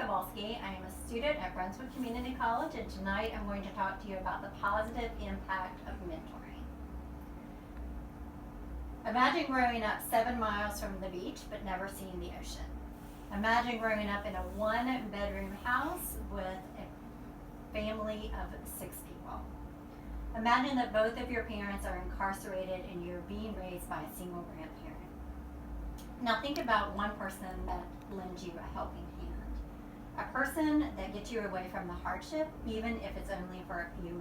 Kowalski. I am a student at Brunswick Community College, and tonight I'm going to talk to you about the positive impact of mentoring. Imagine growing up 7 miles from the beach but never seeing the ocean. Imagine growing up in a 1-bedroom house with a family of 6 people. Imagine that both of your parents are incarcerated and you're being raised by a single grandparent. Now think about one person that lends you a helping hand. A person that gets you away from the hardship, even if it's only for a few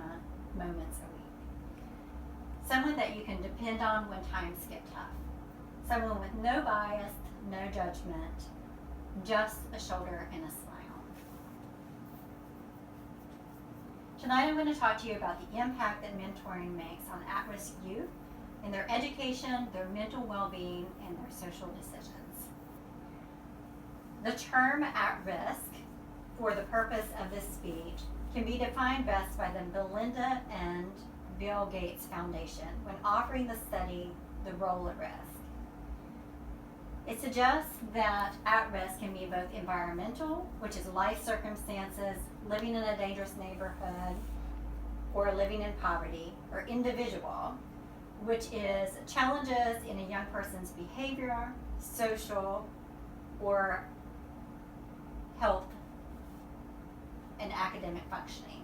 moments a week. Someone that you can depend on when times get tough. Someone with no bias, no judgment, just a shoulder and a smile. Tonight I'm going to talk to you about the impact that mentoring makes on at-risk youth in their education, their mental well-being, and their social decisions. The term at-risk, for the purpose of this speech, can be defined best by the Melinda and Bill Gates Foundation when offering the study, The Role at Risk. It suggests that at-risk can be both environmental, which is life circumstances, living in a dangerous neighborhood, or living in poverty, or individual, which is challenges in a young person's behavior, social, or health and academic functioning.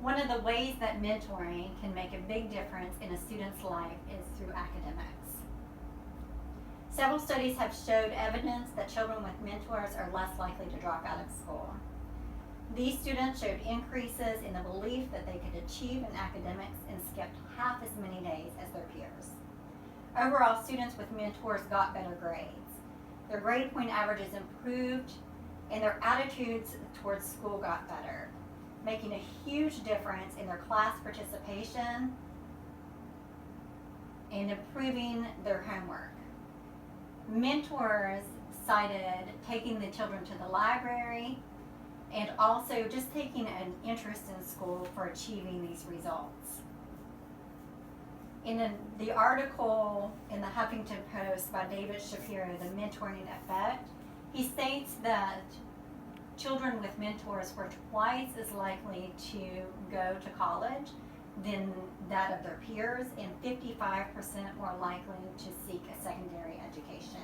One of the ways that mentoring can make a big difference in a student's life is through academics. Several studies have showed evidence that children with mentors are less likely to drop out of school. These students showed increases in the belief that they could achieve in academics and skipped half as many days as their peers. Overall, students with mentors got better grades. Their grade point averages improved, and their attitudes towards school got better, making a huge difference in their class participation and improving their homework. Mentors cited taking the children to the library and also just taking an interest in school for achieving these results. In the article in the Huffington Post by David Shapiro, The Mentoring Effect, he states that children with mentors were twice as likely to go to college than that of their peers and 55% more likely to seek a secondary education.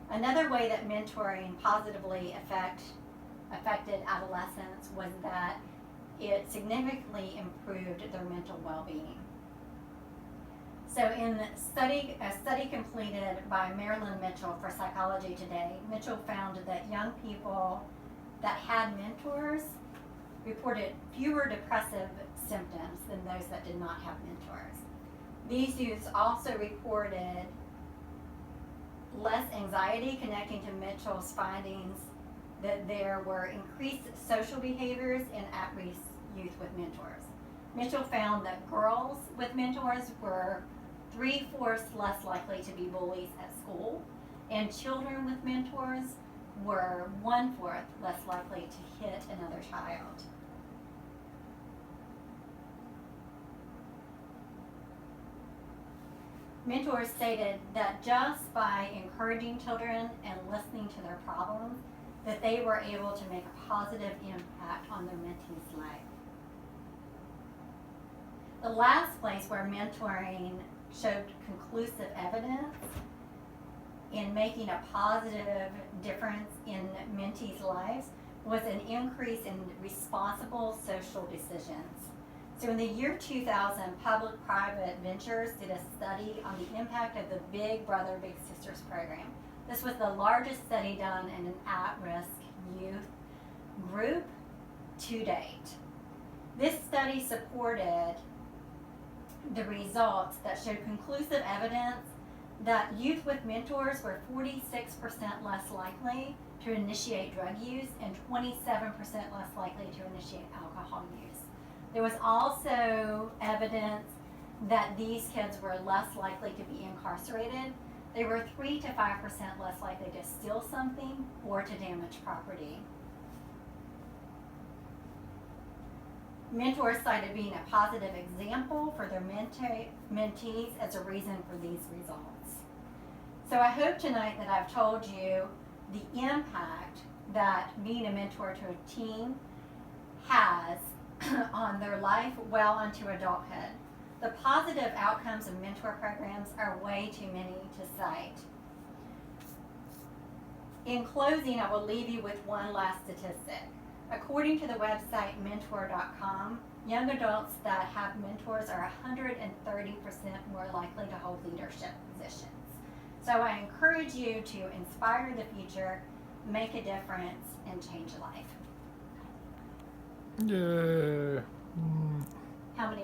Another way that mentoring positively affected adolescents was that it significantly improved their mental well-being. So in a study completed by Marilyn Mitchell for Psychology Today, Mitchell found that young people that had mentors reported fewer depressive symptoms than those that did not have mentors. These youths also reported less anxiety, connecting to Mitchell's findings that there were increased social behaviors in at-risk youth with mentors. Mitchell found that girls with mentors were 3/4 less likely to be bullies at school, and children with mentors were 1/4 less likely to hit another child. Mentors stated that just by encouraging children and listening to their problems, that they were able to make a positive impact on their mentee's life. The last place where mentoring showed conclusive evidence in making a positive difference in mentees' lives was an increase in responsible social decisions. So in the year 2000, Public-Private Ventures did a study on the impact of the Big Brother, Big Sisters program. This was the largest study done in an at-risk youth group to date. This study supported the results that showed conclusive evidence that youth with mentors were 46% less likely to initiate drug use and 27% less likely to initiate alcohol use. There was also evidence that these kids were less likely to be incarcerated. They were 3 to 5% less likely to steal something or to damage property. Mentors cited being a positive example for their mentees as a reason for these results. So I hope tonight that I've told you the impact that being a mentor to a teen has on their life well into adulthood. The positive outcomes of mentor programs are way too many to cite. In closing, I will leave you with one last statistic. According to the website mentor.com, young adults that have mentors are 130% more likely to hold leadership positions. So I encourage you to inspire the future, make a difference, and change a life. Yeah. How many